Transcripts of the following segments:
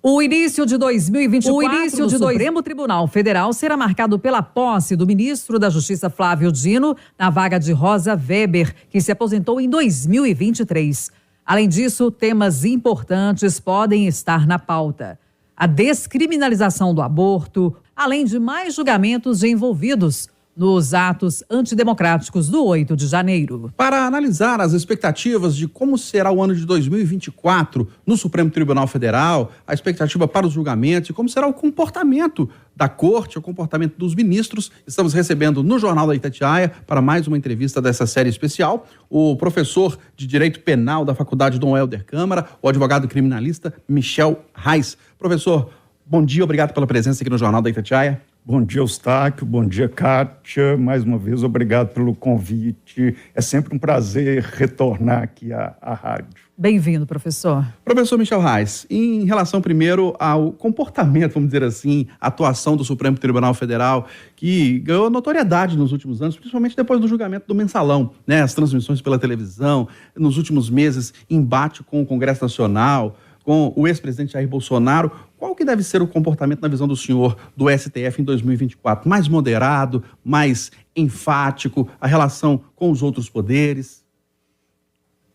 O início de 2024 no Supremo Tribunal Federal será marcado pela posse do ministro da Justiça Flávio Dino na vaga de Rosa Weber, que se aposentou em 2023. Além disso, temas importantes podem estar na pauta: a descriminalização do aborto, além de mais julgamentos de envolvidos nos atos antidemocráticos do 8 de janeiro. Para analisar as expectativas de como será o ano de 2024 no Supremo Tribunal Federal, a expectativa para os julgamentos e como será o comportamento da Corte, o comportamento dos ministros, estamos recebendo no Jornal da Itatiaia, para mais uma entrevista dessa série especial, o professor de Direito Penal da Faculdade Dom Helder Câmara, o advogado criminalista Michel Reis. Professor, bom dia, obrigado pela presença aqui no Jornal da Itatiaia. Bom dia, Eustáquio. Bom dia, Kátia. Mais uma vez, obrigado pelo convite. É sempre um prazer retornar aqui à rádio. Bem-vindo, professor. Professor Michel Reis, em relação primeiro ao comportamento, vamos dizer assim, a atuação do Supremo Tribunal Federal, que ganhou notoriedade nos últimos anos, principalmente depois do julgamento do Mensalão, né? As transmissões pela televisão, nos últimos meses, embate com o Congresso Nacional, com o ex-presidente Jair Bolsonaro. Qual que deve ser o comportamento, na visão do senhor, do STF em 2024? Mais moderado, mais enfático, a relação com os outros poderes?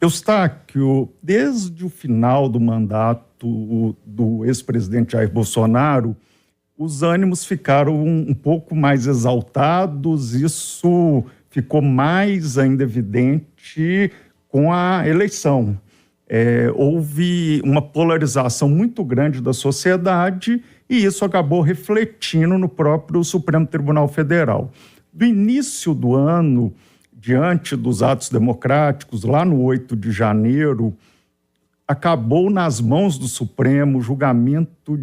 Eustáquio, desde o final do mandato do ex-presidente Jair Bolsonaro, os ânimos ficaram um pouco mais exaltados. Isso ficou mais ainda evidente com a eleição. Houve uma polarização muito grande da sociedade e isso acabou refletindo no próprio Supremo Tribunal Federal. Do início do ano, diante dos atos democráticos, lá no 8 de janeiro, acabou nas mãos do Supremo o julgamento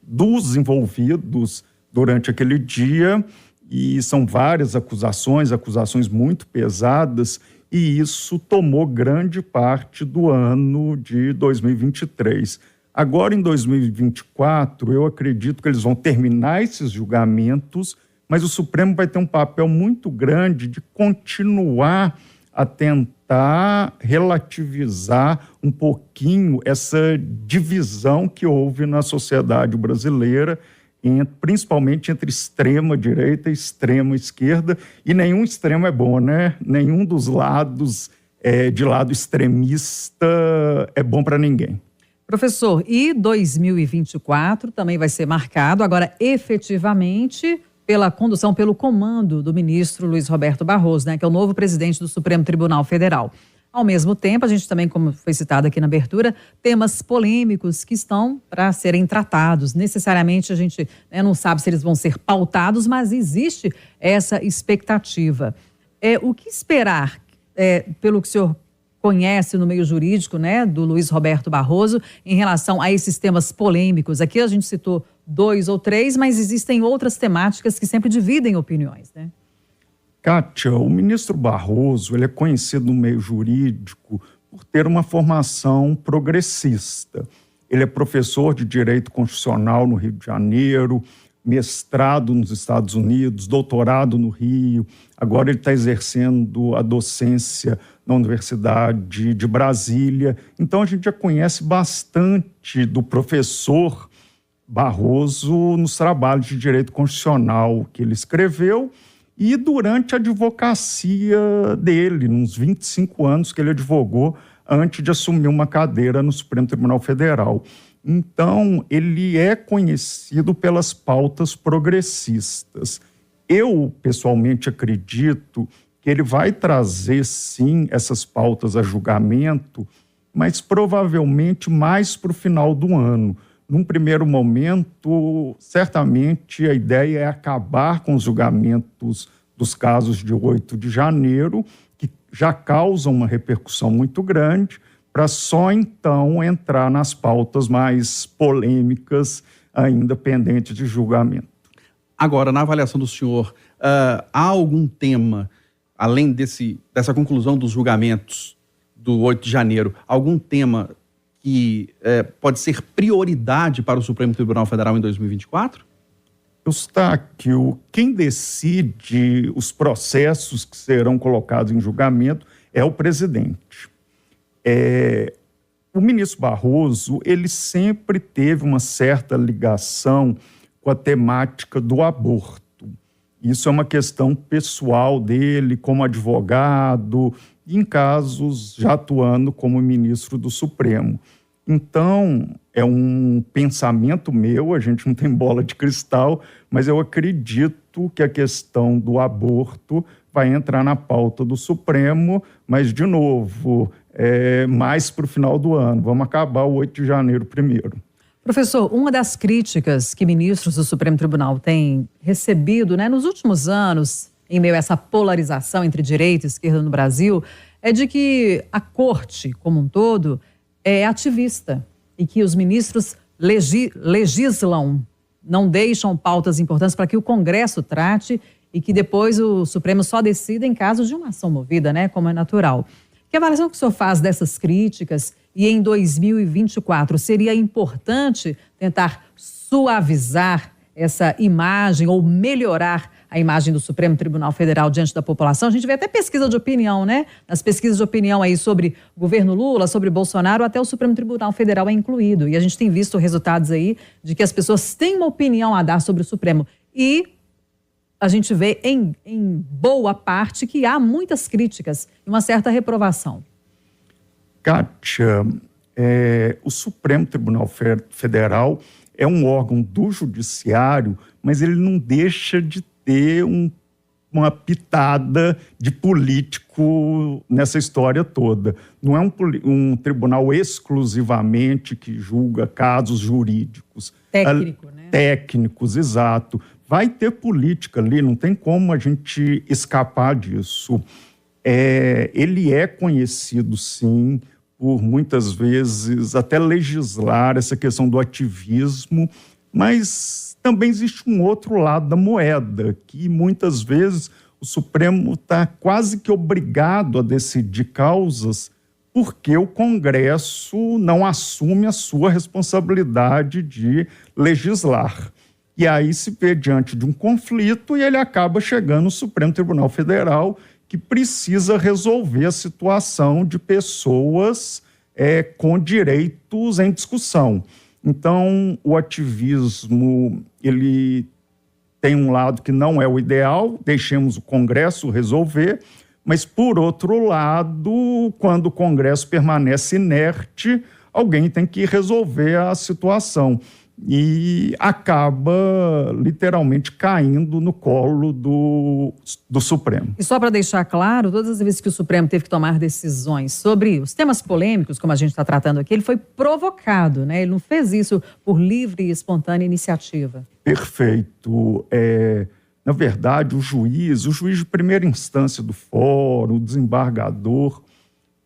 dos envolvidos durante aquele dia, e são várias acusações muito pesadas, e isso tomou grande parte do ano de 2023. Agora, em 2024, eu acredito que eles vão terminar esses julgamentos, mas o Supremo vai ter um papel muito grande de continuar a tentar relativizar um pouquinho essa divisão que houve na sociedade brasileira, principalmente entre extrema-direita e extrema-esquerda, e nenhum extremo é bom, né? Nenhum dos lados de lado extremista é bom para ninguém. Professor, e 2024 também vai ser marcado, agora efetivamente, pela condução, pelo comando do ministro Luiz Roberto Barroso, né, que é o novo presidente do Supremo Tribunal Federal. Ao mesmo tempo, a gente também, como foi citado aqui na abertura, temas polêmicos que estão para serem tratados. Necessariamente a gente não sabe se eles vão ser pautados, mas existe essa expectativa. O que esperar, pelo que o senhor conhece no meio jurídico, né, do Luiz Roberto Barroso, em relação a esses temas polêmicos? Aqui a gente citou 2 ou 3, mas existem outras temáticas que sempre dividem opiniões, né? Kátia, o ministro Barroso, ele é conhecido no meio jurídico por ter uma formação progressista. Ele é professor de Direito Constitucional no Rio de Janeiro, mestrado nos Estados Unidos, doutorado no Rio. Agora ele está exercendo a docência na Universidade de Brasília. Então a gente já conhece bastante do professor Barroso nos trabalhos de Direito Constitucional que ele escreveu, e durante a advocacia dele, nos 25 anos que ele advogou antes de assumir uma cadeira no Supremo Tribunal Federal. Então, ele é conhecido pelas pautas progressistas. Eu, pessoalmente, acredito que ele vai trazer, sim, essas pautas a julgamento, mas provavelmente mais para o final do ano. Num primeiro momento, certamente a ideia é acabar com os julgamentos dos casos de 8 de janeiro, que já causam uma repercussão muito grande, para só então entrar nas pautas mais polêmicas, ainda pendentes de julgamento. Agora, na avaliação do senhor, há algum tema, além dessa conclusão dos julgamentos do 8 de janeiro, algum tema que pode ser prioridade para o Supremo Tribunal Federal em 2024? Eustáquio, quem decide os processos que serão colocados em julgamento é o presidente. O ministro Barroso, ele sempre teve uma certa ligação com a temática do aborto. Isso é uma questão pessoal dele, como advogado, e em casos já atuando como ministro do Supremo. Então, é um pensamento meu, a gente não tem bola de cristal, mas eu acredito que a questão do aborto vai entrar na pauta do Supremo, mas, de novo, mais para o final do ano. Vamos acabar o 8 de janeiro primeiro. Professor, uma das críticas que ministros do Supremo Tribunal têm recebido, né, nos últimos anos, em meio a essa polarização entre direita e esquerda no Brasil, é de que a corte, como um todo, é ativista e que os ministros legislam, não deixam pautas importantes para que o Congresso trate e que depois o Supremo só decida em caso de uma ação movida, né, como é natural. Que avaliação que o senhor faz dessas críticas? E em 2024, seria importante tentar suavizar essa imagem ou melhorar a imagem do Supremo Tribunal Federal diante da população? A gente vê até pesquisa de opinião, né? Nas pesquisas de opinião aí sobre o governo Lula, sobre Bolsonaro, até o Supremo Tribunal Federal é incluído. E a gente tem visto resultados aí de que as pessoas têm uma opinião a dar sobre o Supremo. E a gente vê em boa parte que há muitas críticas e uma certa reprovação. Kátia, o Supremo Tribunal Federal é um órgão do judiciário, mas ele não deixa de ter uma pitada de político nessa história toda. Não é um tribunal exclusivamente que julga casos jurídicos. Técnico, né? Técnicos, exato. Vai ter política ali, não tem como a gente escapar disso. Ele é conhecido, sim, por muitas vezes até legislar essa questão do ativismo, mas também existe um outro lado da moeda, que muitas vezes o Supremo está quase que obrigado a decidir causas porque o Congresso não assume a sua responsabilidade de legislar. E aí se vê diante de um conflito e ele acaba chegando no Supremo Tribunal Federal, que precisa resolver a situação de pessoas com direitos em discussão. Então, o ativismo, ele tem um lado que não é o ideal, deixemos o Congresso resolver, mas, por outro lado, quando o Congresso permanece inerte, alguém tem que resolver a situação. E acaba literalmente caindo no colo do Supremo. E só para deixar claro, todas as vezes que o Supremo teve que tomar decisões sobre os temas polêmicos, como a gente está tratando aqui, ele foi provocado, né? Ele não fez isso por livre e espontânea iniciativa. Perfeito. Na verdade, o juiz de primeira instância do fórum, o desembargador,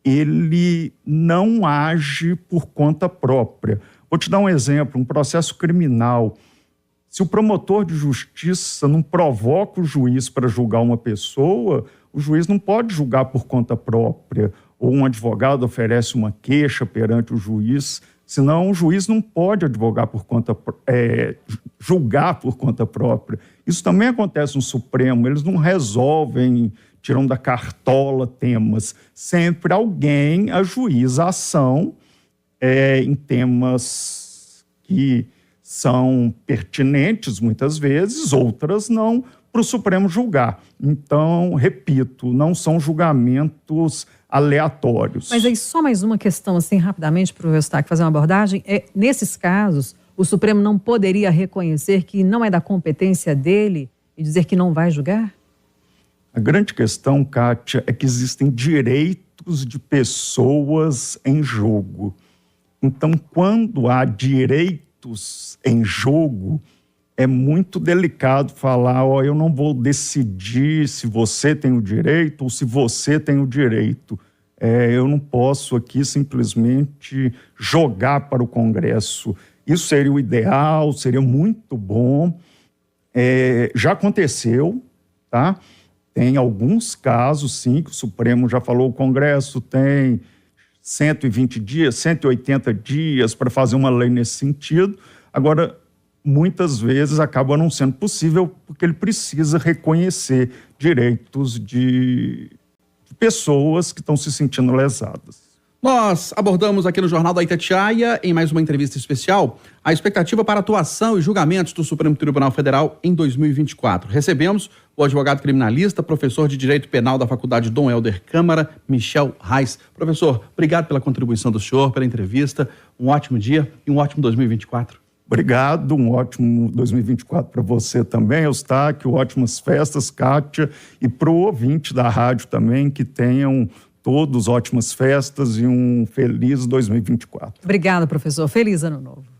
ele não age por conta própria. Vou te dar um exemplo, um processo criminal. Se o promotor de justiça não provoca o juiz para julgar uma pessoa, o juiz não pode julgar por conta própria, ou um advogado oferece uma queixa perante o juiz, senão o juiz não pode julgar por conta própria. Isso também acontece no Supremo, eles não resolvem, tiram da cartola temas. Sempre alguém ajuiza a ação em temas que são pertinentes muitas vezes, outras não, para o Supremo julgar. Então, repito, não são julgamentos aleatórios. Mas aí só mais uma questão, assim, rapidamente, para o Eustáquio fazer uma abordagem. Nesses casos, o Supremo não poderia reconhecer que não é da competência dele e dizer que não vai julgar? A grande questão, Kátia, é que existem direitos de pessoas em jogo. Então, quando há direitos em jogo, é muito delicado falar, eu não vou decidir se você tem o direito ou se você tem o direito. Eu não posso aqui simplesmente jogar para o Congresso. Isso seria o ideal, seria muito bom. Já aconteceu, tá? Tem alguns casos, sim, que o Supremo já falou, o Congresso tem 120 dias, 180 dias para fazer uma lei nesse sentido. Agora, muitas vezes acaba não sendo possível porque ele precisa reconhecer direitos de pessoas que estão se sentindo lesadas. Nós abordamos aqui no Jornal da Itatiaia, em mais uma entrevista especial, a expectativa para atuação e julgamentos do Supremo Tribunal Federal em 2024. Recebemos o advogado criminalista, professor de Direito Penal da Faculdade Dom Helder Câmara, Michel Reis. Professor, obrigado pela contribuição do senhor, pela entrevista. Um ótimo dia e um ótimo 2024. Obrigado, um ótimo 2024 para você também, Eustáquio, ótimas festas, Kátia, e para o ouvinte da rádio também, que tenham todos ótimas festas e um feliz 2024. Obrigada, professor. Feliz ano novo.